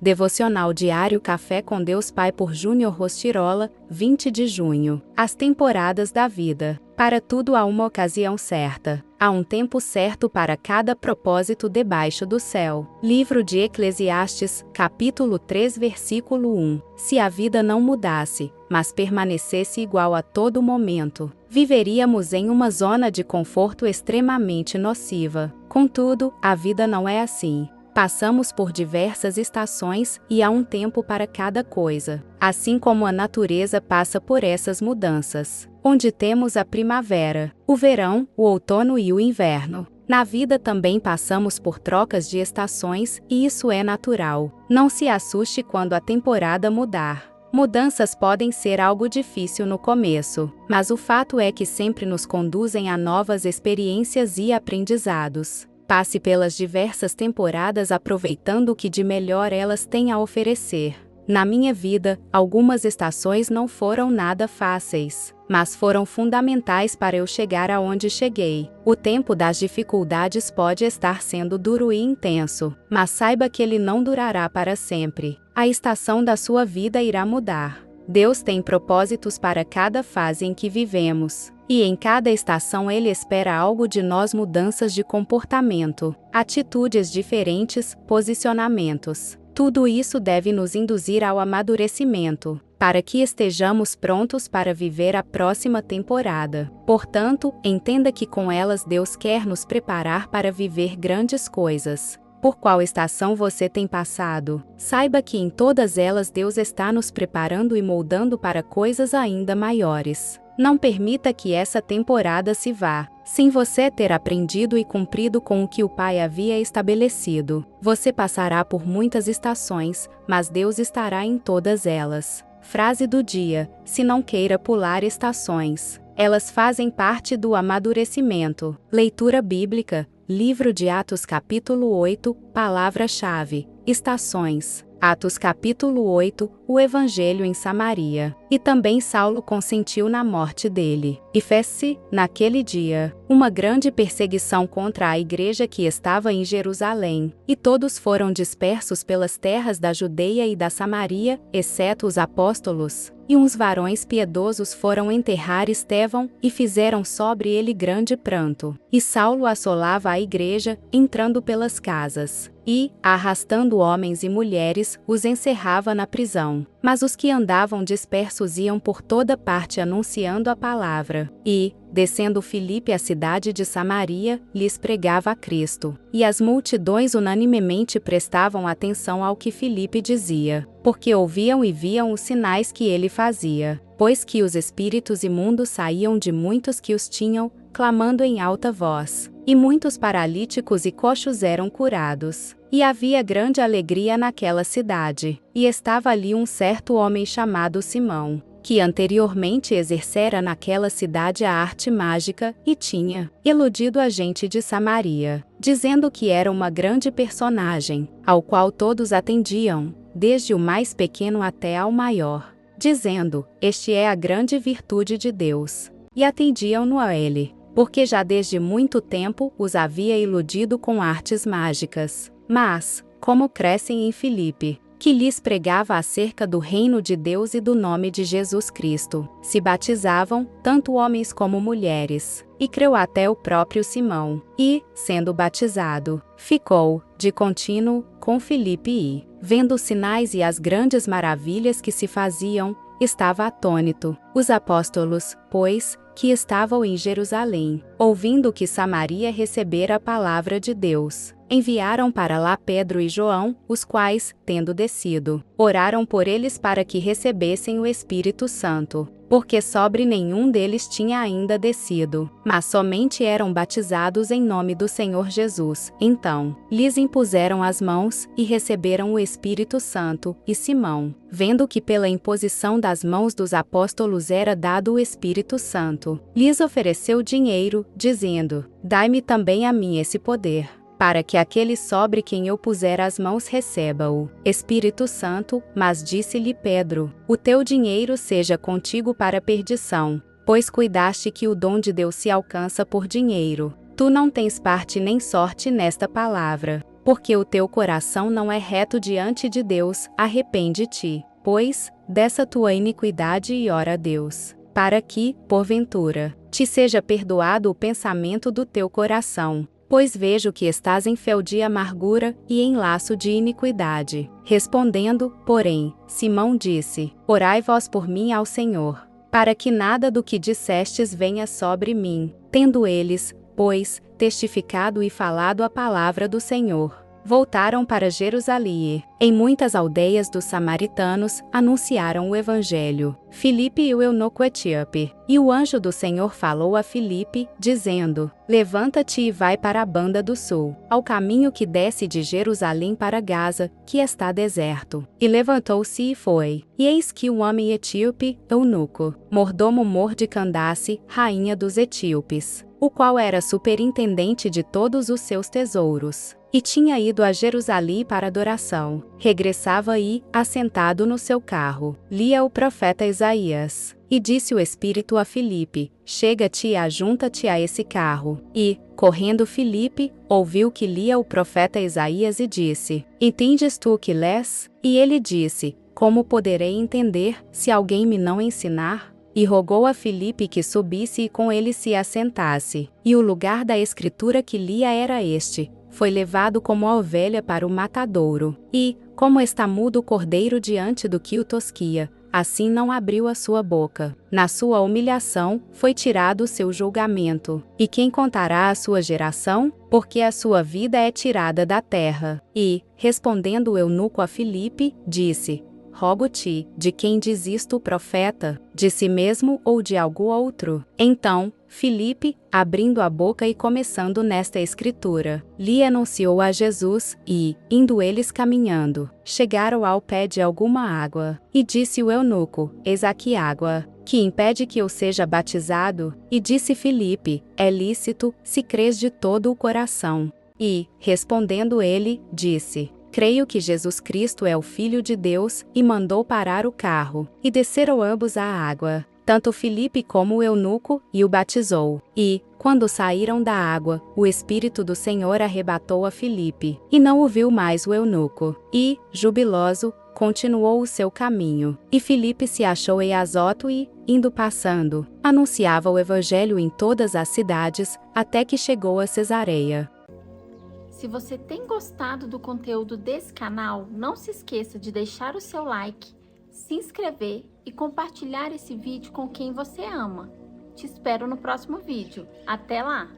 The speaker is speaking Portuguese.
Devocional Diário Café com Deus Pai por Júnior Rostirola, 20 de junho. As temporadas da vida. Para tudo há uma ocasião certa. Há um tempo certo para cada propósito debaixo do céu. Livro de Eclesiastes, capítulo 3, versículo 1. Se a vida não mudasse, mas permanecesse igual a todo momento, viveríamos em uma zona de conforto extremamente nociva. Contudo, a vida não é assim. Passamos por diversas estações e há um tempo para cada coisa. Assim como a natureza passa por essas mudanças, onde temos a primavera, o verão, o outono e o inverno. Na vida também passamos por trocas de estações e isso é natural. Não se assuste quando a temporada mudar. Mudanças podem ser algo difícil no começo, mas o fato é que sempre nos conduzem a novas experiências e aprendizados. Passe pelas diversas temporadas aproveitando o que de melhor elas têm a oferecer. Na minha vida, algumas estações não foram nada fáceis, mas foram fundamentais para eu chegar aonde cheguei. O tempo das dificuldades pode estar sendo duro e intenso, mas saiba que ele não durará para sempre. A estação da sua vida irá mudar. Deus tem propósitos para cada fase em que vivemos. E em cada estação Ele espera algo de nós: mudanças de comportamento, atitudes diferentes, posicionamentos. Tudo isso deve nos induzir ao amadurecimento, para que estejamos prontos para viver a próxima temporada. Portanto, entenda que com elas Deus quer nos preparar para viver grandes coisas. Por qual estação você tem passado? Saiba que em todas elas Deus está nos preparando e moldando para coisas ainda maiores. Não permita que essa temporada se vá, sem você ter aprendido e cumprido com o que o Pai havia estabelecido. Você passará por muitas estações, mas Deus estará em todas elas. Frase do dia: se não queira pular estações, elas fazem parte do amadurecimento. Leitura bíblica, Livro de Atos capítulo 8, palavra-chave: estações. Atos capítulo 8, o Evangelho em Samaria. E também Saulo consentiu na morte dele. E fez-se, naquele dia, uma grande perseguição contra a igreja que estava em Jerusalém, e todos foram dispersos pelas terras da Judeia e da Samaria, exceto os apóstolos. E uns varões piedosos foram enterrar Estevão, e fizeram sobre ele grande pranto. E Saulo assolava a igreja, entrando pelas casas, e, arrastando homens e mulheres, os encerrava na prisão. Mas os que andavam dispersos iam por toda parte anunciando a palavra. E, descendo Filipe à cidade de Samaria, lhes pregava a Cristo. E as multidões unanimemente prestavam atenção ao que Filipe dizia, porque ouviam e viam os sinais que ele fazia, pois que os espíritos imundos saíam de muitos que os tinham, clamando em alta voz. E muitos paralíticos e coxos eram curados. E havia grande alegria naquela cidade. E estava ali um certo homem chamado Simão, que anteriormente exercera naquela cidade a arte mágica, e tinha iludido a gente de Samaria, dizendo que era uma grande personagem, ao qual todos atendiam, desde o mais pequeno até ao maior, dizendo: este é a grande virtude de Deus. E atendiam-no a ele, porque já desde muito tempo os havia iludido com artes mágicas. Mas, como crescem em Filipe, que lhes pregava acerca do reino de Deus e do nome de Jesus Cristo, se batizavam, tanto homens como mulheres, e creu até o próprio Simão, e, sendo batizado, ficou, de contínuo, com Filipe e, vendo os sinais e as grandes maravilhas que se faziam, estava atônito. Os apóstolos, pois, que estavam em Jerusalém, ouvindo que Samaria recebera a palavra de Deus, enviaram para lá Pedro e João, os quais, tendo descido, oraram por eles para que recebessem o Espírito Santo, porque sobre nenhum deles tinha ainda descido, mas somente eram batizados em nome do Senhor Jesus. Então, lhes impuseram as mãos, e receberam o Espírito Santo, e Simão, vendo que pela imposição das mãos dos apóstolos era dado o Espírito Santo, lhes ofereceu dinheiro, dizendo: dai-me também a mim esse poder, para que aquele sobre quem eu puser as mãos receba o Espírito Santo. Mas disse-lhe Pedro: o teu dinheiro seja contigo para perdição, pois cuidaste que o dom de Deus se alcança por dinheiro. Tu não tens parte nem sorte nesta palavra, porque o teu coração não é reto diante de Deus, arrepende-te, pois, dessa tua iniquidade e ora a Deus, para que, porventura, te seja perdoado o pensamento do teu coração. Pois vejo que estás em fel de amargura e em laço de iniquidade. Respondendo, porém, Simão disse: Orai vós por mim ao Senhor, para que nada do que dissestes venha sobre mim. Tendo eles, pois, testificado e falado a palavra do Senhor, voltaram para Jerusalém. Em muitas aldeias dos samaritanos, anunciaram o evangelho. Filipe e o eunuco etíope. E o anjo do Senhor falou a Filipe, dizendo: Levanta-te e vai para a banda do sul, ao caminho que desce de Jerusalém para Gaza, que está deserto. E levantou-se e foi. E eis que um homem etíope, eunuco, mordomo de Candace, rainha dos etíopes, o qual era superintendente de todos os seus tesouros, e tinha ido a Jerusalém para adoração, regressava aí, assentado no seu carro, lia o profeta Isaías. E disse o Espírito a Filipe: Chega-te e ajunta-te a esse carro. E, correndo Filipe, ouviu que lia o profeta Isaías e disse: Entendes tu o que lês? E ele disse: Como poderei entender, se alguém me não ensinar? E rogou a Filipe que subisse e com ele se assentasse. E o lugar da escritura que lia era este: Foi levado como a ovelha para o matadouro. E, como está mudo o cordeiro diante do que o tosquia, assim não abriu a sua boca. Na sua humilhação, foi tirado o seu julgamento. E quem contará a sua geração? Porque a sua vida é tirada da terra. E, respondendo o eunuco a Filipe, disse: Rogo-te, de quem diz isto o profeta? De si mesmo ou de algum outro? Então, Filipe, abrindo a boca e começando nesta escritura, lhe anunciou a Jesus, e, indo eles caminhando, chegaram ao pé de alguma água. E disse o eunuco: Eis aqui água, que impede que eu seja batizado? E disse Filipe: É lícito, se crês de todo o coração. E, respondendo ele, disse: Creio que Jesus Cristo é o Filho de Deus, e mandou parar o carro, e desceram ambos à água, tanto Filipe como o eunuco, e o batizou. E, quando saíram da água, o Espírito do Senhor arrebatou a Filipe, e não o viu mais o eunuco. E, jubiloso, continuou o seu caminho. E Filipe se achou em Azoto e, indo passando, anunciava o evangelho em todas as cidades, até que chegou a Cesareia. Se você tem gostado do conteúdo desse canal, não se esqueça de deixar o seu like, se inscrever e compartilhar esse vídeo com quem você ama. Te espero no próximo vídeo. Até lá!